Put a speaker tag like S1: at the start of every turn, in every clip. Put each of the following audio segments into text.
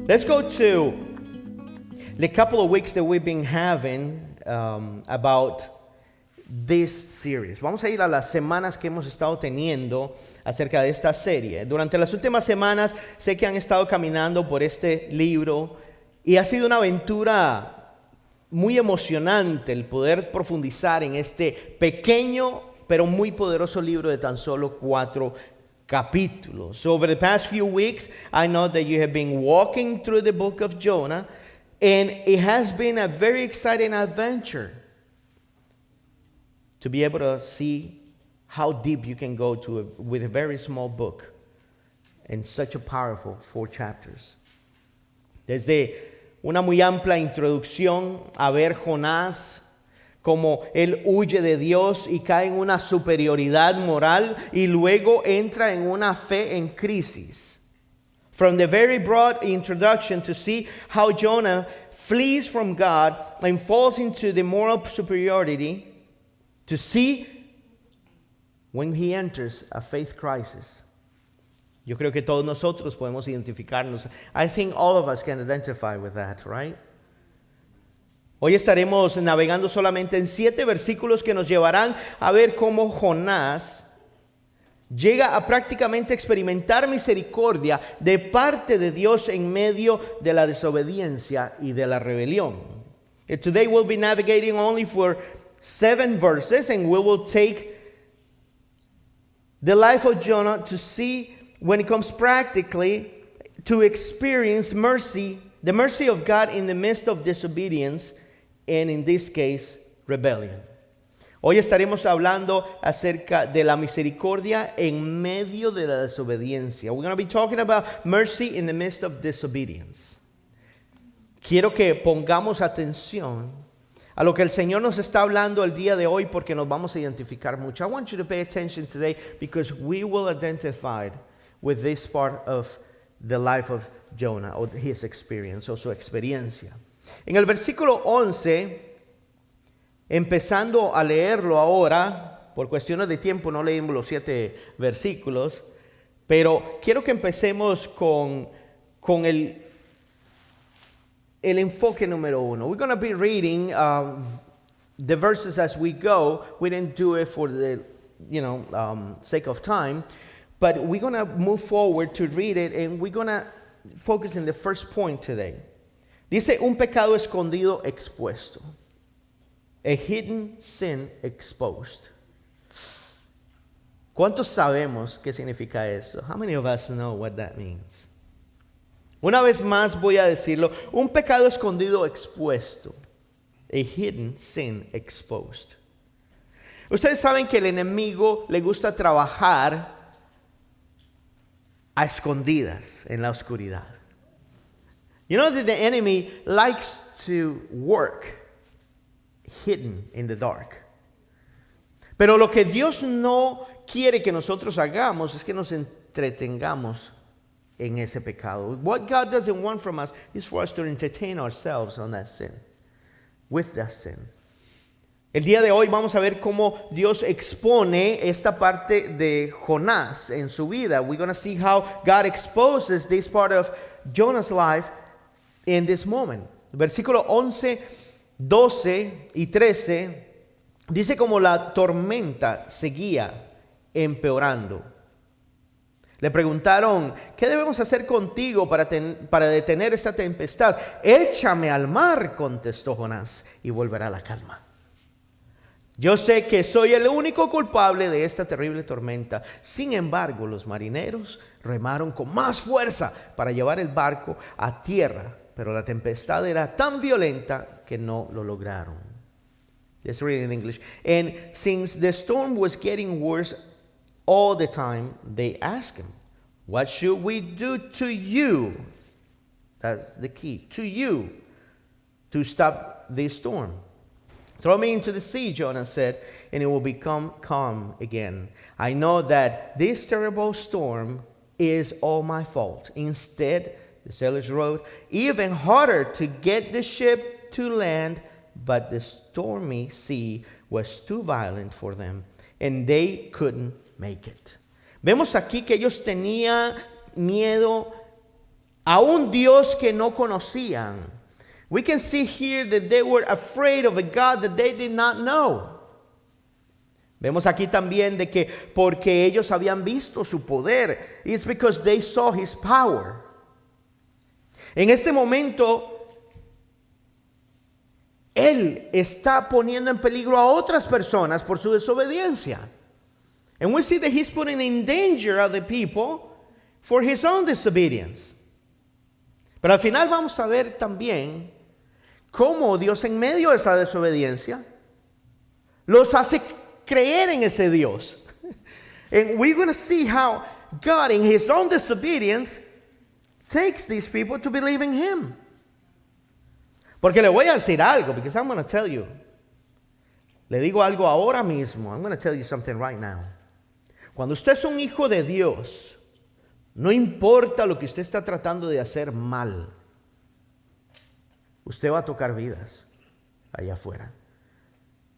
S1: Let's go to the couple of weeks that we've been having about this series. Vamos a ir a las semanas que hemos estado teniendo acerca de esta serie. Durante las últimas semanas sé que han estado caminando por este libro y ha sido una aventura muy emocionante el poder profundizar en este pequeño pero muy poderoso libro de tan solo 4 capítulos. So over the past few weeks, I know that you have been walking through the book of Jonah, and it has been a very exciting adventure to be able to see how deep you can go with a very small book and such a powerful 4 chapters. Desde una muy amplia introducción a ver Jonás, como él huye de Dios y cae en una superioridad moral y luego entra en una fe en crisis. From the very broad introduction to see how Jonah flees from God and falls into the moral superiority, to see when he enters a faith crisis. Yo creo que todos nosotros podemos identificarnos. I think all of us can identify with that, right? Hoy estaremos navegando solamente en 7 versículos que nos llevarán a ver cómo Jonás llega a prácticamente experimentar misericordia de parte de Dios en medio de la desobediencia y de la rebelión. And today we'll be navigating only for 7 verses, and we will take the life of Jonah to see when it comes practically to experience mercy, the mercy of God in the midst of disobedience, and in this case, rebellion. Hoy estaremos hablando acerca de la misericordia en medio de la desobediencia. We're going to be talking about mercy in the midst of disobedience. Quiero que pongamos atención a lo que el Señor nos está hablando el día de hoy porque nos vamos a identificar mucho. I want you to pay attention today because we will identify with this part of the life of Jonah, or his experience, o su experiencia. En el versículo 11, empezando a leerlo ahora, por cuestiones de tiempo no leímos los 7 versículos, pero quiero que empecemos con el enfoque número 1. We're going to be reading the verses as we go. We didn't do it for the sake of time, but we're going to move forward to read it, and we're going to focus on the first point today. Dice, un pecado escondido expuesto. A hidden sin exposed. ¿Cuántos sabemos qué significa eso? How many of us know what that means? Una vez más voy a decirlo. Un pecado escondido expuesto. A hidden sin exposed. Ustedes saben que el enemigo le gusta trabajar a escondidas en la oscuridad. You know that the enemy likes to work hidden in the dark. Pero lo que Dios no quiere que nosotros hagamos es que nos entretengamos en ese pecado. What God doesn't want from us is for us to entertain ourselves on that sin, with that sin. El día de hoy vamos a ver cómo Dios expone esta parte de Jonás en su vida. We're going to see how God exposes this part of Jonah's life in this moment. Versículo 11, 12 y 13 dice como la tormenta seguía empeorando. Le preguntaron, ¿qué debemos hacer contigo para detener esta tempestad? Échame al mar, contestó Jonás, y volverá la calma. Yo sé que soy el único culpable de esta terrible tormenta. Sin embargo, los marineros remaron con más fuerza para llevar el barco a tierra, pero la tempestad era tan violenta que no lo lograron. Let's read it in English. And since the storm was getting worse all the time, they asked him, what should we do to you? That's the key. To you, to stop this storm. Throw me into the sea, Jonah said, and it will become calm again. I know that this terrible storm is all my fault. Instead, the sailors rowed even harder to get the ship to land, but the stormy sea was too violent for them, and they couldn't make it. Vemos aquí que ellos tenían miedo a un Dios que no conocían. We can see here that they were afraid of a God that they did not know. Vemos aquí también de que porque ellos habían visto su poder, it's because they saw his power. En este momento, él está poniendo en peligro a otras personas por su desobediencia. And we see that he's putting in danger other people for his own disobedience. Pero al final vamos a ver también cómo Dios en medio de esa desobediencia los hace creer en ese Dios. And we're going to see how God in his own disobedience takes these people to believe in him. Porque le voy a decir algo, because I'm going to tell you. Le digo algo ahora mismo. I'm going to tell you something right now. Cuando usted es un hijo de Dios, no importa lo que usted está tratando de hacer mal, usted va a tocar vidas allá afuera.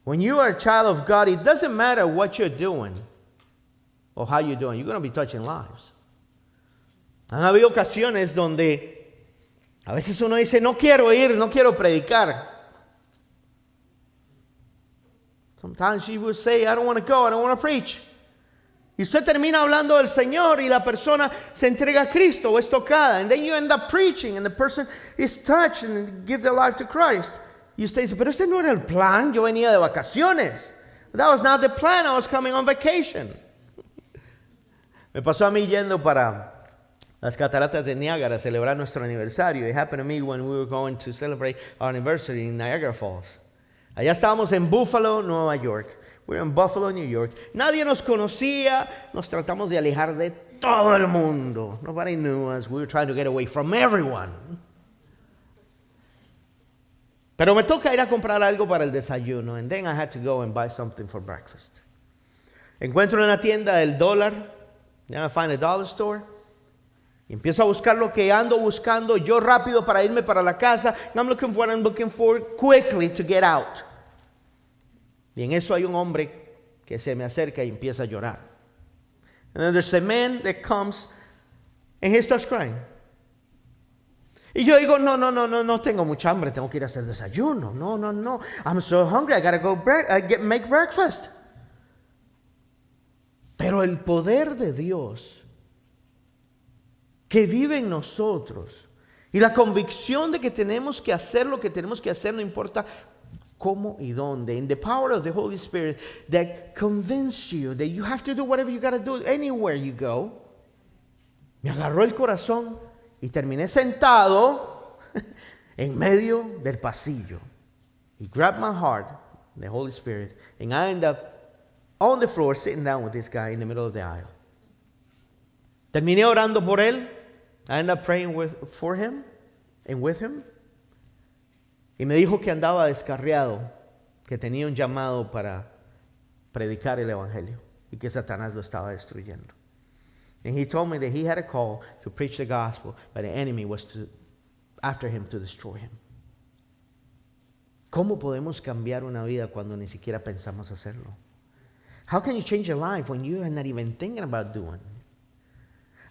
S1: When you are a child of God, it doesn't matter what you're doing or how you're doing. You're going to be touching lives. Han habido ocasiones donde a veces uno dice, no quiero ir, no quiero predicar. Sometimes you will say, I don't want to go, I don't want to preach. Y usted termina hablando del Señor y la persona se entrega a Cristo o es tocada. And then you end up preaching and the person is touched and give their life to Christ. Y usted dice, pero ese no era el plan, yo venía de vacaciones. That was not the plan, I was coming on vacation. Me pasó a mí yendo para las cataratas de Niágara a celebrar nuestro aniversario. It happened to me when we were going to celebrate our anniversary in Niagara Falls. Allá estábamos en Buffalo, Nueva York. We were in Buffalo, New York. Nadie nos conocía. Nos tratamos de alejar de todo el mundo. Nobody knew us. We were trying to get away from everyone. Pero me toca ir a comprar algo para el desayuno. And then I had to go and buy something for breakfast. Encuentro una tienda del dólar. Then I find a dollar store. Y empiezo a buscar lo que ando buscando yo rápido para irme para la casa. And I'm looking for what I'm looking for quickly to get out. Y en eso hay un hombre que se me acerca y empieza a llorar. And then there's a man that comes and he starts crying. Y yo digo, no tengo mucha hambre, tengo que ir a hacer desayuno. No. I'm so hungry, I gotta go make breakfast. Pero el poder de Dios que vive en nosotros y la convicción de que tenemos que hacer lo que tenemos que hacer, no importa cómo y dónde, and the power of the Holy Spirit that convince you that you have to do whatever you got to do anywhere you go, me agarró el corazón y terminé sentado en medio del pasillo. He grabbed my heart, the Holy Spirit, and I ended up on the floor sitting down with this guy in the middle of the aisle. Terminé orando por él. I ended up praying for him and with him. Y me dijo que andaba descarriado, que tenía un llamado para predicar el evangelio y que Satanás lo estaba destruyendo. And he told me that he had a call to preach the gospel, but the enemy was after him to destroy him. ¿Cómo podemos cambiar una vida cuando ni siquiera pensamos hacerlo? How can you change your life when you are not even thinking about doing it?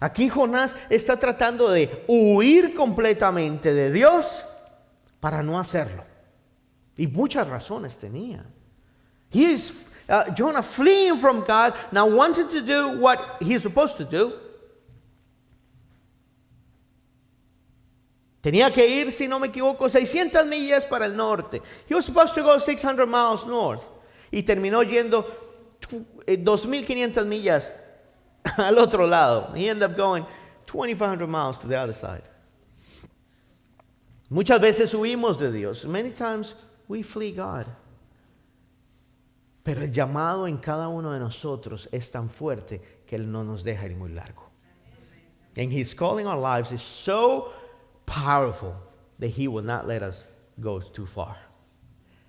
S1: Aquí Jonás está tratando de huir completamente de Dios para no hacerlo. Y muchas razones tenía. He is Jonah fleeing from God, now wanting to do what he's supposed to do. Tenía que ir, si no me equivoco, 600 millas para el norte. He was supposed to go 600 miles north. Y terminó yendo 2,500 millas al otro lado. He ended up going 2,500 miles to the other side. Muchas veces huimos de Dios. Many times we flee God. Pero el llamado en cada uno de nosotros es tan fuerte que Él no nos deja ir muy largo. And His calling our lives is so powerful that He will not let us go too far.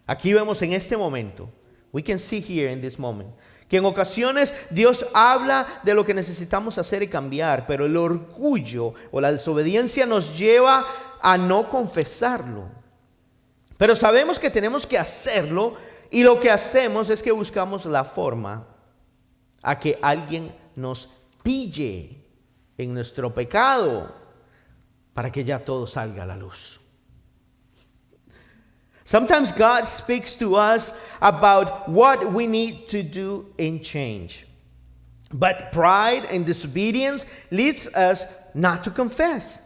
S1: Aquí vemos en este momento, we can see here in this moment, que en ocasiones Dios habla de lo que necesitamos hacer y cambiar, pero el orgullo o la desobediencia nos lleva a no confesarlo. Pero sabemos que tenemos que hacerlo y lo que hacemos es que buscamos la forma a que alguien nos pille en nuestro pecado para que ya todo salga a la luz. Sometimes God speaks to us about what we need to do in change. But pride and disobedience leads us not to confess.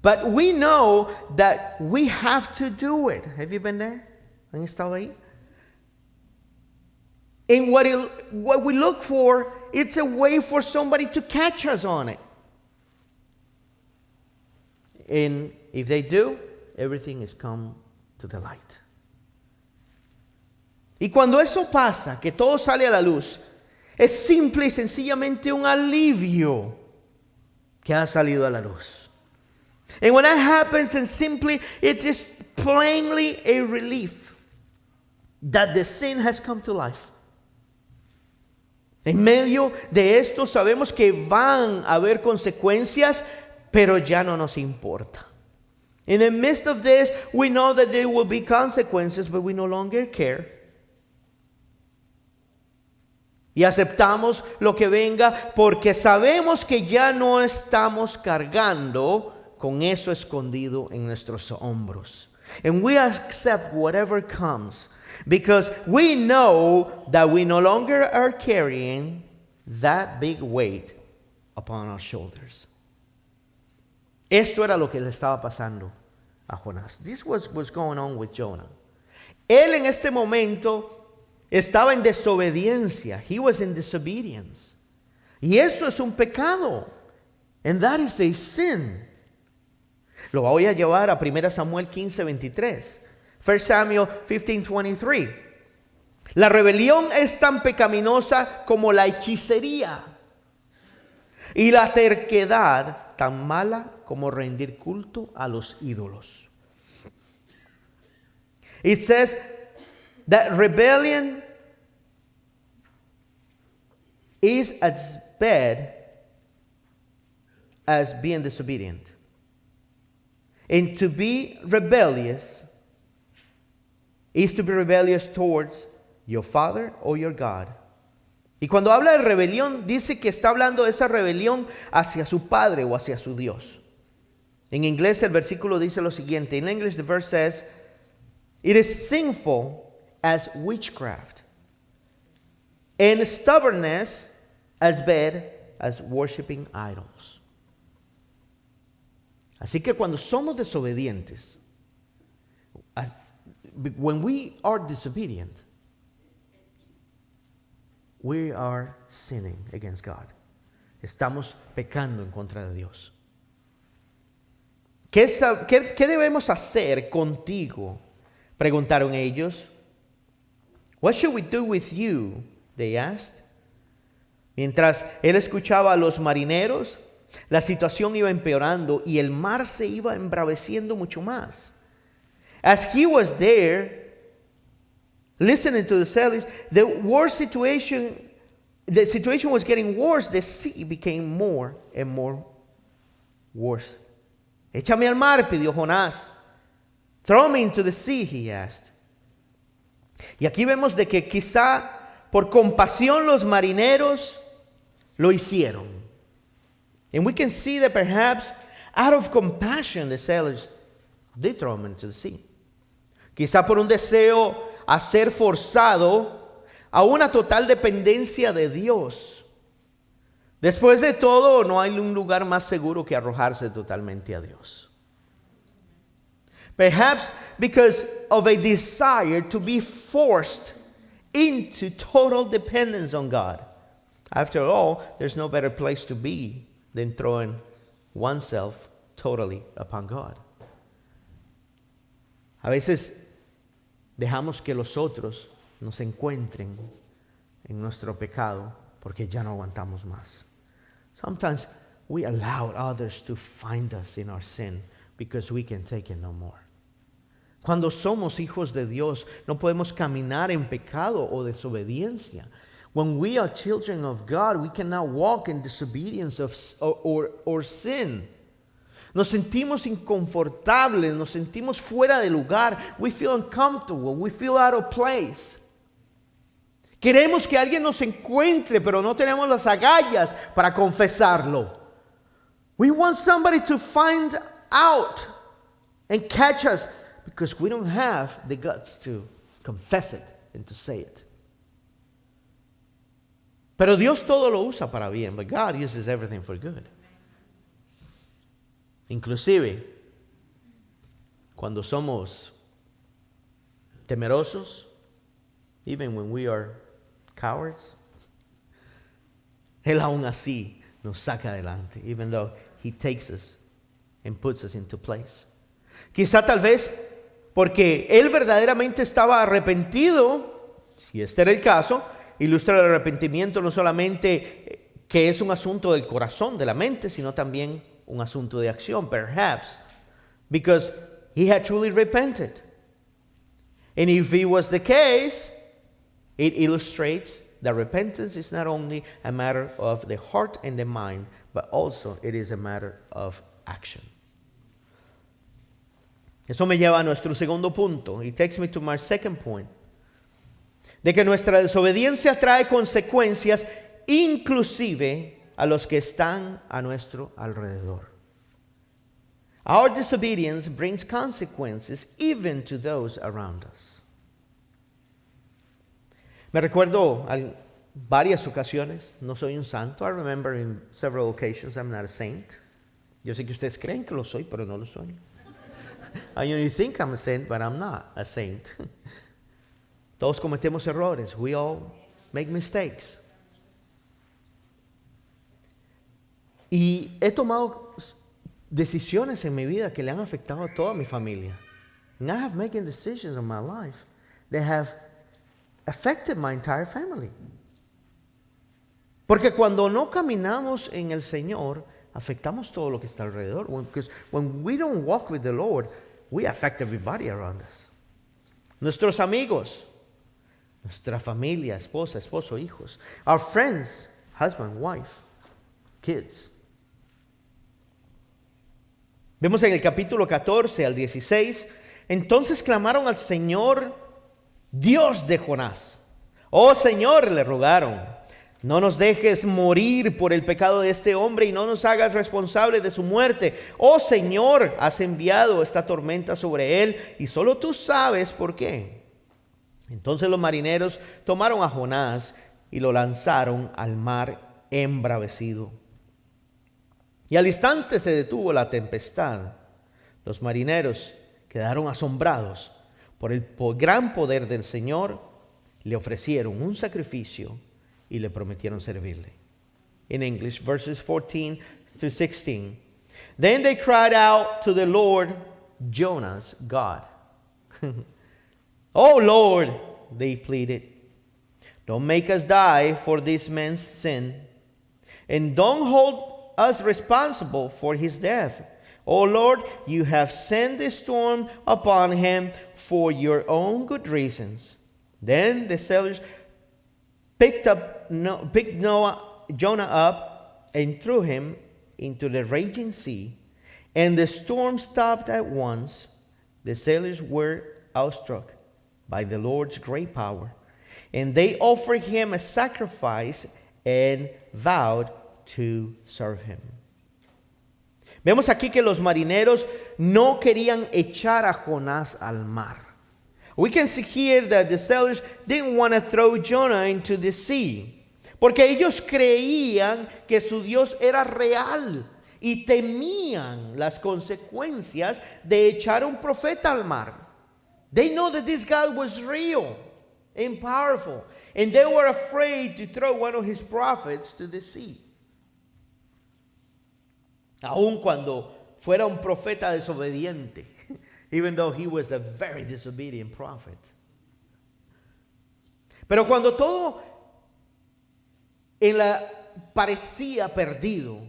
S1: But we know that we have to do it. Have you been there? ¿Han estado ahí? And what we look for, it's a way for somebody to catch us on it. And if they do, everything is come to the light. Y cuando eso pasa, que todo sale a la luz, es simple y sencillamente un alivio que ha salido a la luz. And when that happens, and simply, it's just plainly a relief that the sin has come to life. En medio de esto sabemos que van a haber consecuencias, pero ya no nos importa. In the midst of this, we know that there will be consequences, but we no longer care. Y aceptamos lo que venga porque sabemos que ya no estamos cargando con eso escondido en nuestros hombros. And we accept whatever comes because we know that we no longer are carrying that big weight upon our shoulders. Esto era lo que le estaba pasando a Jonás. This was what's going on with Jonah. Él en este momento estaba en desobediencia. He was in disobedience. Y eso es un pecado. And that is a sin. Lo voy a llevar a 1 Samuel 15:23. 1 Samuel 15:23. La rebelión es tan pecaminosa como la hechicería. Y la terquedad tan mala como rendir culto a los ídolos. It says that rebellion is as bad as being disobedient. And to be rebellious is to be rebellious towards your father or your God. Y cuando habla de rebelión, dice que está hablando de esa rebelión hacia su padre o hacia su Dios. En inglés el versículo dice lo siguiente. In English the verse says, it is sinful as witchcraft, and stubbornness as bad as worshiping idols. Así que cuando somos desobedientes, when we are disobedient, we are sinning against God. Estamos pecando en contra de Dios. ¿Qué debemos hacer contigo? Preguntaron ellos. What should we do with you? They asked. Mientras él escuchaba a los marineros, la situación iba empeorando y el mar se iba embraveciendo mucho más. As he was there, listening to the sailors, the situation was getting worse. The sea became more and more worse. Échame al mar, pidió Jonás. Throw me into the sea, he asked. Y aquí vemos de que quizá por compasión los marineros lo hicieron. And we can see that perhaps out of compassion the sailors did throw him into the sea. Quizá por un deseo a ser forzado a una total dependencia de Dios. Después de todo, no hay un lugar más seguro que arrojarse totalmente a Dios. Perhaps because of a desire to be forced into total dependence on God. After all, there's no better place to be than throwing oneself totally upon God. A veces dejamos que los otros nos encuentren en nuestro pecado porque ya no aguantamos más. Sometimes we allow others to find us in our sin because we can take it no more. Cuando somos hijos de Dios, no podemos caminar en pecado o desobediencia. When we are children of God, we cannot walk in disobedience or sin. Nos sentimos inconfortables, nos sentimos fuera de lugar. We feel uncomfortable, we feel out of place. Queremos que alguien nos encuentre, pero no tenemos las agallas para confesarlo. We want somebody to find out and catch us because we don't have the guts to confess it and to say it. Pero Dios todo lo usa para bien, but God uses everything for good. Inclusive, cuando somos temerosos, even when we are cowards, Él aún así nos saca adelante, even though He takes us and puts us into place. Quizá tal vez porque Él verdaderamente estaba arrepentido, si este era el caso, ilustra el arrepentimiento no solamente que es un asunto del corazón, de la mente, sino también un asunto de acción, perhaps, because He had truly repented. And if it was the case, it illustrates that repentance is not only a matter of the heart and the mind, but also it is a matter of action. Eso me lleva a nuestro segundo punto. It takes me to my second point. De que nuestra desobediencia trae consecuencias inclusive a los que están a nuestro alrededor. Our disobedience brings consequences even to those around us. Me recuerdo en varias ocasiones, no soy un santo. I remember in several occasions I'm not a saint. Yo sé que ustedes creen que lo soy, pero no lo soy. You think I'm a saint, but I'm not a saint. Todos cometemos errores. We all make mistakes. Y he tomado decisiones en mi vida que le han afectado a toda mi familia. And I have making decisions in my life that have affected my entire family. Porque cuando no caminamos en el Señor, afectamos todo lo que está alrededor. Because when we don't walk with the Lord, we affect everybody around us. Nuestros amigos, nuestra familia, esposa, esposo, hijos. Our friends, husband, wife, kids. Vemos en el capítulo 14 al 16, entonces clamaron al Señor, Dios de Jonás. Oh Señor, le rogaron, no nos dejes morir por el pecado de este hombre y no nos hagas responsable de su muerte. Oh Señor, has enviado esta tormenta sobre él y solo tú sabes por qué. Entonces los marineros tomaron a Jonás y lo lanzaron al mar embravecido. Y al instante se detuvo la tempestad. Los marineros quedaron asombrados por el gran poder del Señor. Le ofrecieron un sacrificio y le prometieron servirle. In English, verses 14 to 16. Then they cried out to the Lord, Jonah's God. Oh Lord, they pleaded, don't make us die for this man's sin, and don't hold us responsible for his death. Oh Lord, you have sent the storm upon him for your own good reasons. Then the sailors picked Jonah up and threw him into the raging sea, and the storm stopped at once. The sailors were awestruck by the Lord's great power, and they offered him a sacrifice and vowed to serve him. Vemos aquí que los marineros no querían echar a Jonás al mar. We can see here that the sailors didn't want to throw Jonah into the sea, porque ellos creían que su Dios era real y temían las consecuencias de echar un profeta al mar. They know that this God was real and powerful, and they were afraid to throw one of his prophets to the sea. Aun cuando fuera un profeta desobediente, even though he was a very disobedient prophet. Pero cuando todo parecía perdido,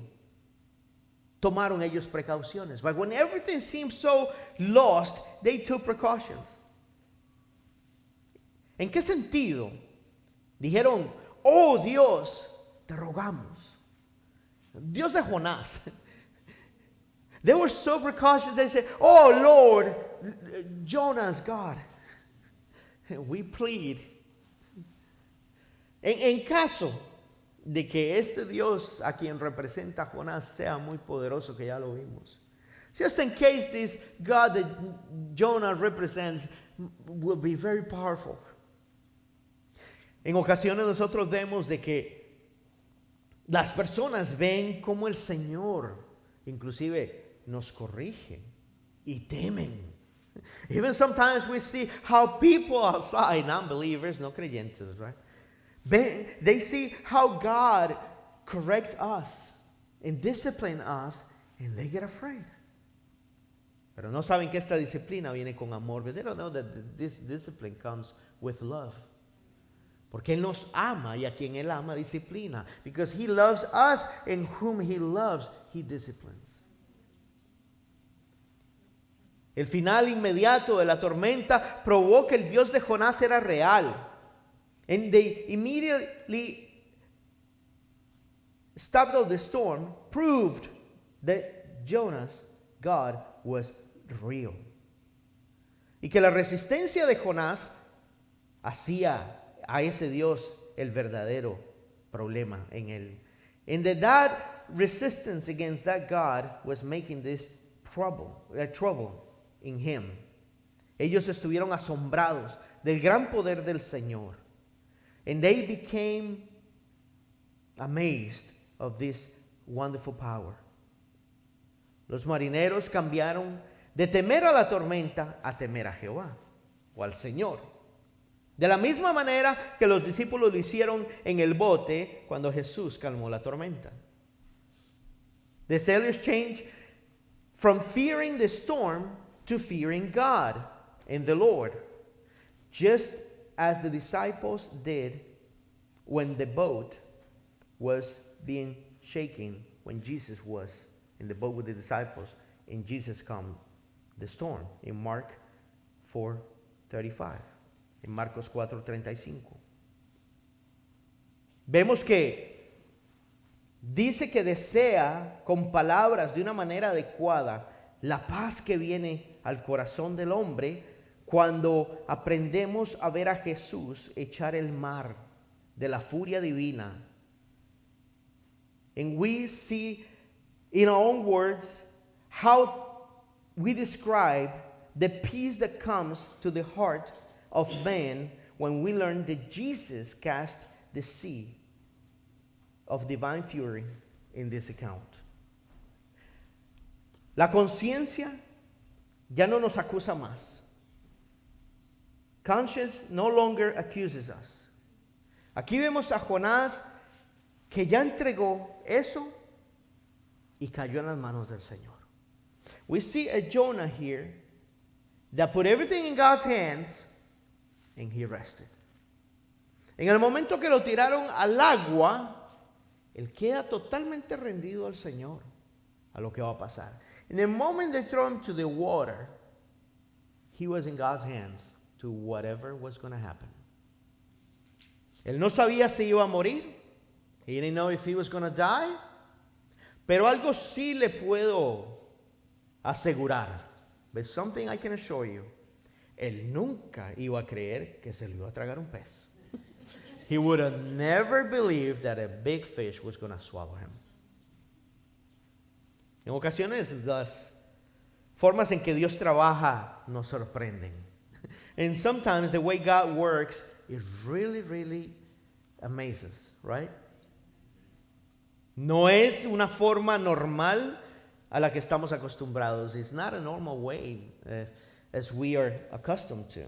S1: tomaron ellos precauciones. But when everything seemed so lost, they took precautions. ¿En qué sentido? Dijeron, oh Dios, te rogamos. Dios de Jonás. They were so precautious, they said, oh Lord, Jonah's God, we plead. En caso de que este Dios a quien representa Jonás sea muy poderoso, que ya lo vimos. Just in case this God that Jonah represents will be very powerful. En ocasiones nosotros vemos de que las personas ven cómo el Señor inclusive nos corrige y temen. Even sometimes we see how people outside, non-believers, no creyentes, right? They see how God corrects us and discipline us, and they get afraid. Pero no saben que esta disciplina viene con amor. They don't know that this discipline comes with love. Porque Él nos ama, y a quien Él ama disciplina. Because He loves us, and whom He loves, He disciplines. El final inmediato de la tormenta probó que el Dios de Jonás era real. And they immediately stopped of the storm, proved that Jonah's God was real. Y que la resistencia de Jonás hacía a ese Dios el verdadero problema en él. And that resistance against that God was making this trouble in him. Ellos estuvieron asombrados del gran poder del Señor. And they became amazed of this wonderful power. Los marineros cambiaron de temer a la tormenta a temer a Jehová o al Señor. De la misma manera que los discípulos lo hicieron en el bote cuando Jesús calmó la tormenta. The sailors changed from fearing the storm to fearing God and the Lord, just as the disciples did when the boat was being shaken, when Jesus was in the boat with the disciples and Jesus calmed the storm in Mark 4:35, en Marcos 4:35. Vemos que dice que desea con palabras de una manera adecuada la paz que viene al corazón del hombre cuando aprendemos a ver a Jesús echar el mar de la furia divina. And we see in our own words how we describe the peace that comes to the heart of man when we learn that Jesus cast the sea of divine fury in this account. La conciencia ya no nos acusa más. Conscience no longer accuses us. Aquí vemos a Jonás que ya entregó eso y cayó en las manos del Señor. We see a Jonah here that put everything in God's hands and he rested. En el momento que lo tiraron al agua, él queda totalmente rendido al Señor, a lo que va a pasar. In the moment they throw him to the water, he was in God's hands to whatever was going to happen. Él no sabía si iba a morir. He didn't know if he was going to die. Pero algo sí le puedo asegurar. But something I can assure you. Él nunca iba a creer que se le iba a tragar un pez. He would have never believed that a big fish was going to swallow him. En ocasiones las formas en que Dios trabaja nos sorprenden. And sometimes the way God works, it really, really amazes, right? No es una forma normal a la que estamos acostumbrados. It's not a normal way as we are accustomed to.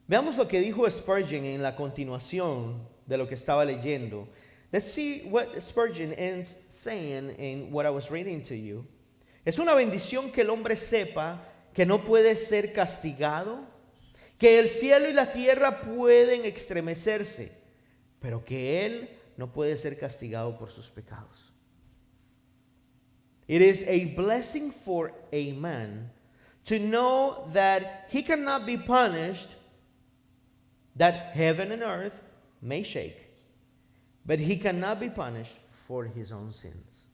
S1: Veamos lo que dijo Spurgeon en la continuación de lo que estaba leyendo. Let's see what Spurgeon ends saying in what I was reading to you. Es una bendición que el hombre sepa que no puede ser castigado, que el cielo y la tierra pueden estremecerse, pero que él no puede ser castigado por sus pecados. It is a blessing for a man to know that he cannot be punished, that heaven and earth may shake, but he cannot be punished for his own sins.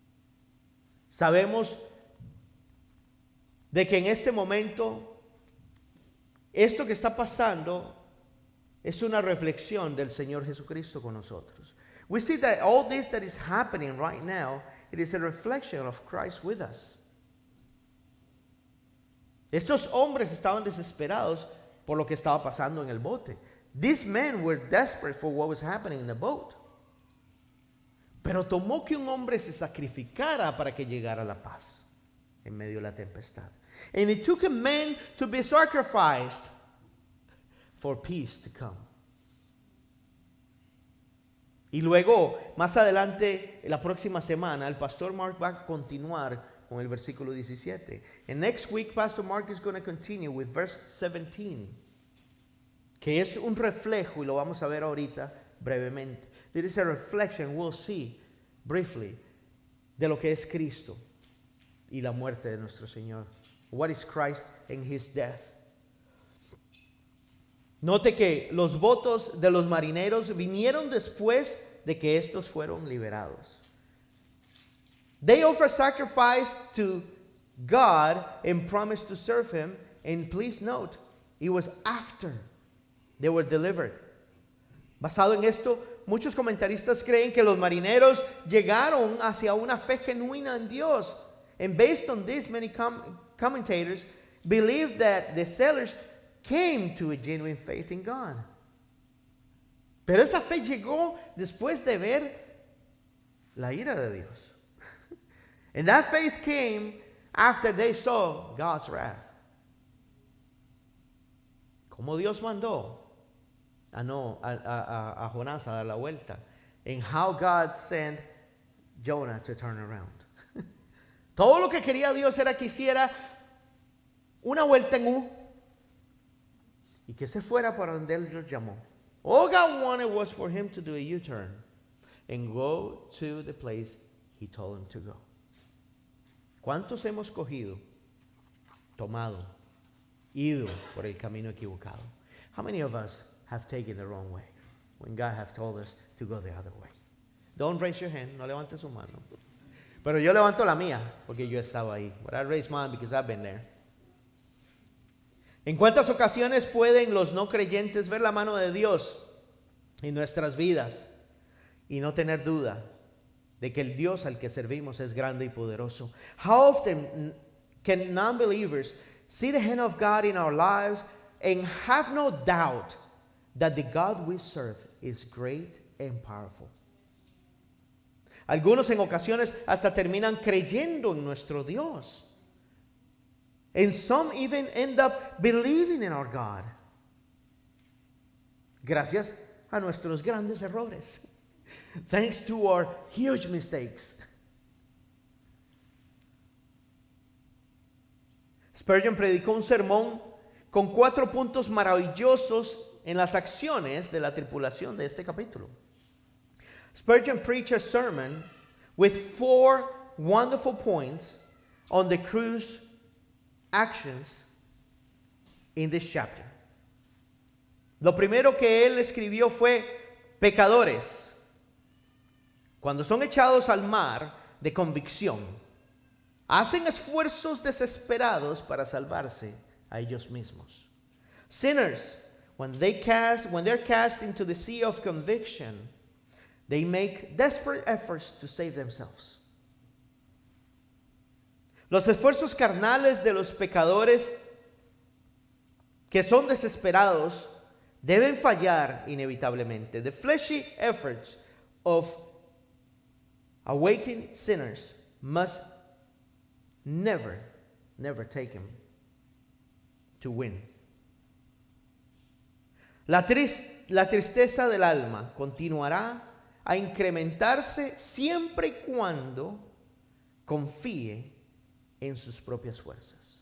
S1: Sabemos de que en este momento esto que está pasando es una reflexión del Señor Jesucristo con nosotros. We see that all this that is happening right now, it is a reflection of Christ with us. Estos hombres estaban desesperados por lo que estaba pasando en el bote. These men were desperate for what was happening in the boat. Pero tomó que un hombre se sacrificara para que llegara la paz en medio de la tempestad. And it took a man to be sacrificed for peace to come. Y luego, más adelante, la próxima semana, el pastor Mark va a continuar con el versículo 17. And next week, Pastor Mark is going to continue with verse 17, que es un reflejo, y lo vamos a ver ahorita brevemente. There is a reflection, we'll see briefly, de lo que es Cristo y la muerte de nuestro Señor. What is Christ and His death? Note que los votos de los marineros vinieron después de que estos fueron liberados. They offered sacrifice to God and promised to serve Him. And please note, it was after they were delivered. Basado en esto, muchos comentaristas creen que los marineros llegaron hacia una fe genuina en Dios. And based on this, many commentators believe that the sailors came to a genuine faith in God. Pero esa fe llegó después de ver la ira de Dios. And that faith came after they saw God's wrath. Como Dios mandó a Jonás a dar la vuelta. And how God sent Jonah to turn around. Todo lo que quería Dios era que hiciera una vuelta en U y que se fuera para donde Él los llamó. All God wanted was for him to do a U-turn and go to the place He told him to go. ¿Cuántos hemos cogido, tomado, ido por el camino equivocado? How many of us have taken the wrong way when God has told us to go the other way? Don't raise your hand, no levante su mano. Pero yo levanto la mía porque yo estaba ahí. But I raise mine because I've been there. ¿En cuántas ocasiones pueden los no creyentes ver la mano de Dios en nuestras vidas y no tener duda de que el Dios al que servimos es grande y poderoso? How often can non-believers see the hand of God in our lives and have no doubt that the God we serve is great and powerful? Algunos en ocasiones hasta terminan creyendo en nuestro Dios. And some even end up believing in our God. Gracias a nuestros grandes errores. Thanks to our huge mistakes. Spurgeon predicó un sermón con 4 puntos maravillosos en las acciones de la tripulación de este capítulo. Spurgeon preached a sermon with 4 wonderful points on the crew's actions in this chapter. Lo primero que él escribió fue: pecadores, cuando son echados al mar de convicción, hacen esfuerzos desesperados para salvarse a ellos mismos. Sinners, when they're cast into the sea of conviction, they make desperate efforts to save themselves. Los esfuerzos carnales de los pecadores que son desesperados deben fallar inevitablemente. The fleshy efforts of awakened sinners must never take him to win. La tristeza del alma continuará a incrementarse siempre y cuando confíe en sus propias fuerzas.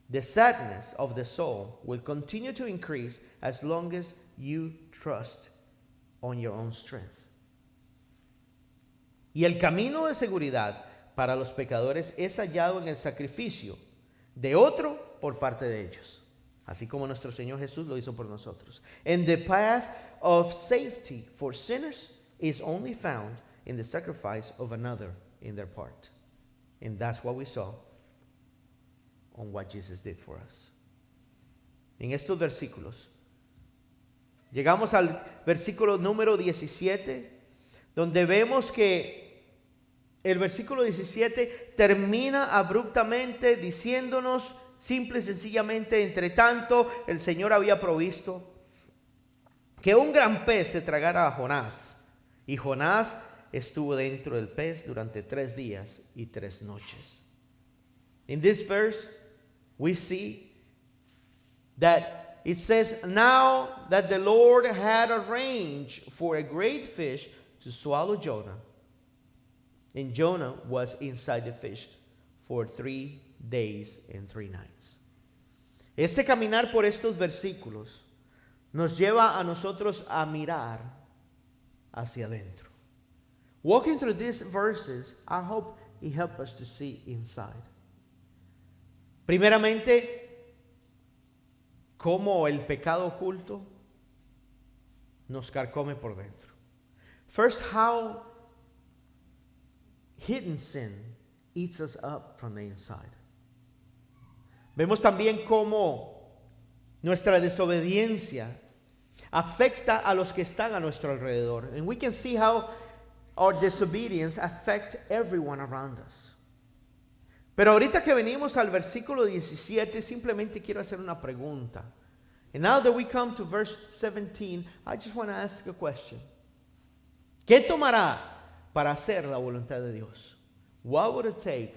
S1: The sadness of the soul will continue to increase as long as you trust on your own strength. Y el camino de seguridad para los pecadores es hallado en el sacrificio de otro por parte de ellos, así como nuestro Señor Jesús lo hizo por nosotros. And the path of safety for sinners is only found in the sacrifice of another in their part. And that's what we saw on what Jesus did for us. En estos versículos Llegamos al versículo número 17, donde vemos que el versículo 17 termina abruptamente diciéndonos simple y sencillamente: entre tanto el Señor había provisto que un gran pez se tragara a Jonás, y Jonás estuvo dentro del pez durante 3 días y 3 noches. In this verse, we see that it says, now that the Lord had arranged for a great fish to swallow Jonah, and Jonah was inside the fish for 3 days and 3 nights. Este caminar por estos versículos nos lleva a nosotros a mirar hacia adentro. Walking through these verses, I hope it helps us to see inside. Primeramente, cómo el pecado oculto nos carcome por dentro. First, how hidden sin eats us up from the inside. Vemos también cómo nuestra desobediencia afecta a los que están a nuestro alrededor. And we can see how our disobedience affects everyone around us. Pero ahorita que venimos al versículo 17, simplemente quiero hacer una pregunta. And now that we come to verse 17, I just want to ask a question. ¿Qué tomará para hacer la voluntad de Dios? What would it take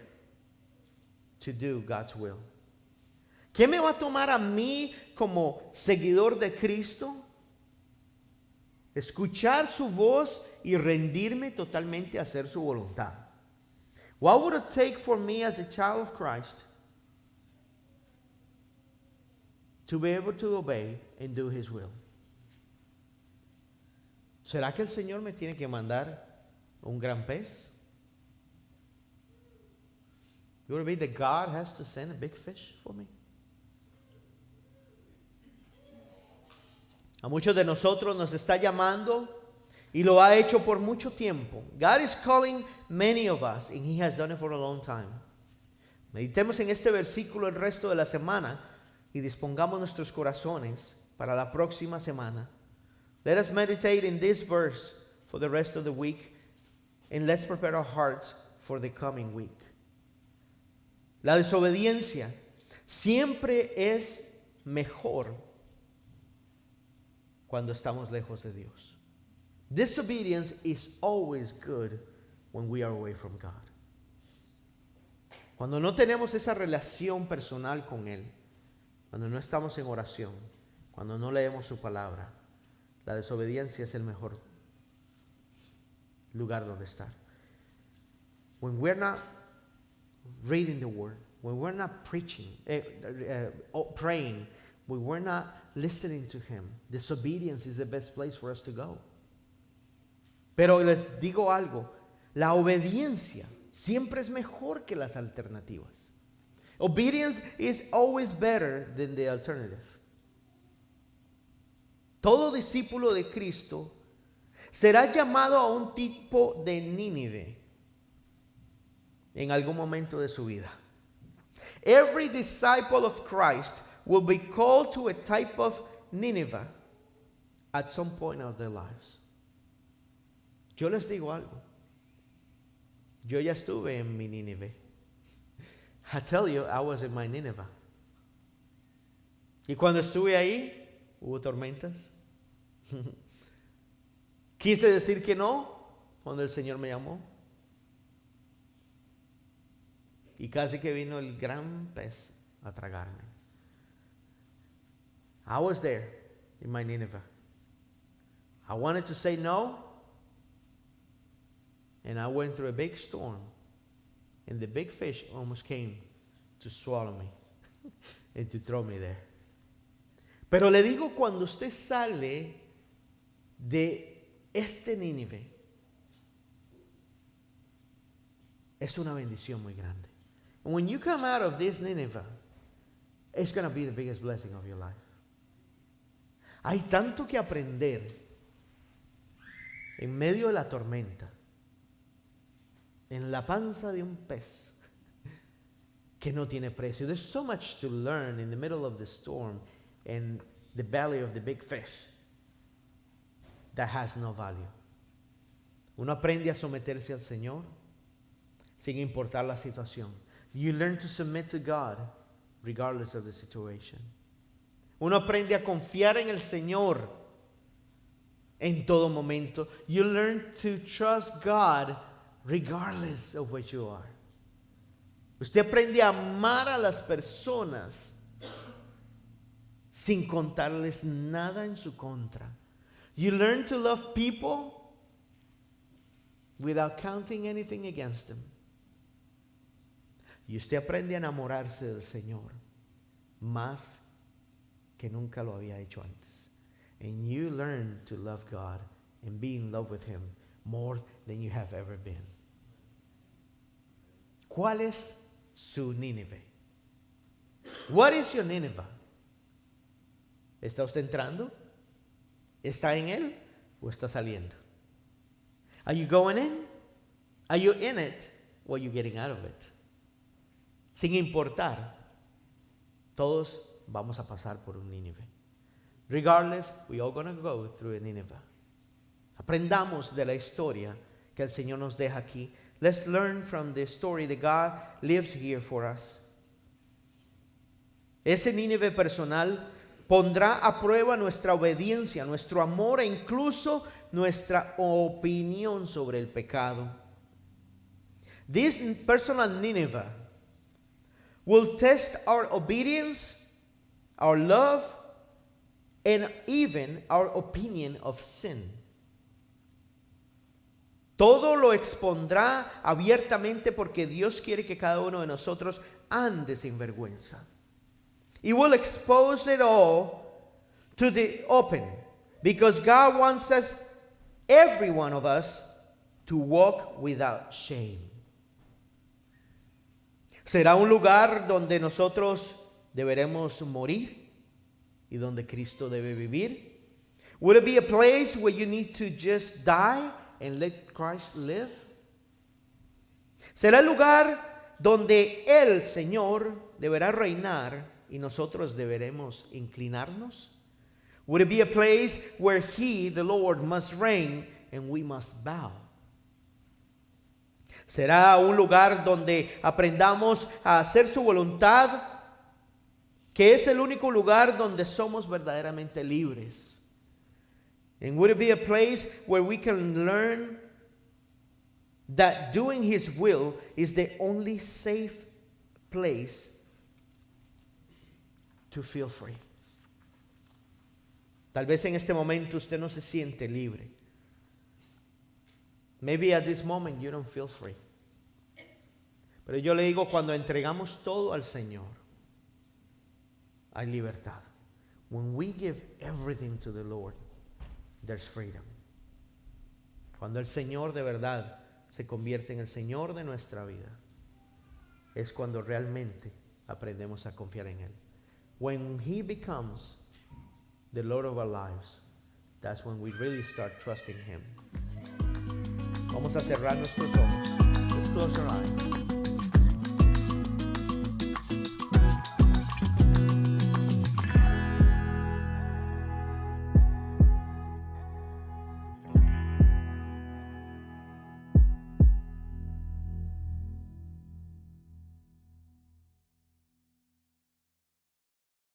S1: to do God's will? ¿Qué me va a tomar a mí como seguidor de Cristo? Escuchar su voz y rendirme totalmente a hacer su voluntad. What would it take for me as a child of Christ to be able to obey and do His will? ¿Será que el Señor me tiene que mandar un gran pez? You would it be that God has to send a big fish for me? A muchos de nosotros nos está llamando y lo ha hecho por mucho tiempo. God is calling many of us, and He has done it for a long time. Meditemos en este versículo el resto de la semana y dispongamos nuestros corazones para la próxima semana. Let us meditate in this verse for the rest of the week, and let's prepare our hearts for the coming week. La desobediencia siempre es mejor cuando estamos lejos de Dios. Disobedience is always good when we are away from God. Cuando no tenemos esa relación personal con Él, cuando no estamos en oración, cuando no leemos su palabra, la desobediencia es el mejor lugar donde estar. When we're not reading the Word, when we're not preaching, praying, when we're not listening to Him, disobedience is the best place for us to go. Pero les digo algo, la obediencia siempre es mejor que las alternativas. Obedience is always better than the alternative. Todo discípulo de Cristo será llamado a un tipo de Nínive en algún momento de su vida. Every disciple of Christ will be called to a type of Nineveh at some point of their lives. Yo les digo algo. Yo ya estuve en mi Nínive. I tell you, I was in my Nineveh. Y cuando estuve ahí, hubo tormentas. Quise decir que no cuando el Señor me llamó. Y casi que vino el gran pez a tragarme. I was there in my Nineveh. I wanted to say no, and I went through a big storm, and the big fish almost came to swallow me and to throw me there. Pero le digo, cuando usted sale de este Nínive, es una bendición muy grande. And when you come out of this Nineveh, it's going to be the biggest blessing of your life. Hay tanto que aprender en medio de la tormenta, en la panza de un pez que no tiene precio. There's so much to learn in the middle of the storm and the belly of the big fish that has no value. Uno aprende a someterse al Señor sin importar la situación. You learn to submit to God regardless of the situation. Uno aprende a confiar en el Señor en todo momento. You learn to trust God regardless of what you are. Usted aprende a amar a las personas sin contarles nada en su contra. You learn to love people without counting anything against them. Y usted aprende a enamorarse del Señor más que nunca lo había hecho antes. And you learn to love God and be in love with Him more than you have ever been. ¿Cuál es su Nínive? What is your Nineveh? ¿Está usted entrando? ¿Está en él o está saliendo? Are you going in? Are you in it or are you getting out of it? Sin importar, todos vamos a pasar por un Nínive. Regardless, we all gonna go through a Nineveh. Aprendamos de la historia que el Señor nos deja aquí. Let's learn from the story that God lives here for us. Ese Nínive personal pondrá a prueba nuestra obediencia, nuestro amor e incluso nuestra opinión sobre el pecado. This personal Nineveh will test our obedience, our love, and even our opinion of sin. Todo lo expondrá abiertamente porque Dios quiere que cada uno de nosotros ande sin vergüenza. He will expose it all to the open because God wants us, every one of us, to walk without shame. Será un lugar donde nosotros deberemos morir y donde Cristo debe vivir. Will it be a place where you need to just die and let Christ live? Será el lugar donde el Señor deberá reinar y nosotros deberemos inclinarnos. Would it be a place where He, the Lord, must reign and we must bow? Será un lugar donde aprendamos a hacer su voluntad, que es el único lugar donde somos verdaderamente libres. And would it be a place where we can learn that doing His will is the only safe place to feel free? Tal vez en este momento usted no se siente libre. Maybe at this moment you don't feel free. Pero yo le digo, cuando entregamos todo al Señor, hay libertad. When we give everything to the Lord, there's freedom. Cuando el Señor de verdad se convierte en el Señor de nuestra vida, es cuando realmente aprendemos a confiar en Él. When He becomes the Lord of our lives, that's when we really start trusting Him. Vamos a cerrar nuestros ojos. Let's close our eyes.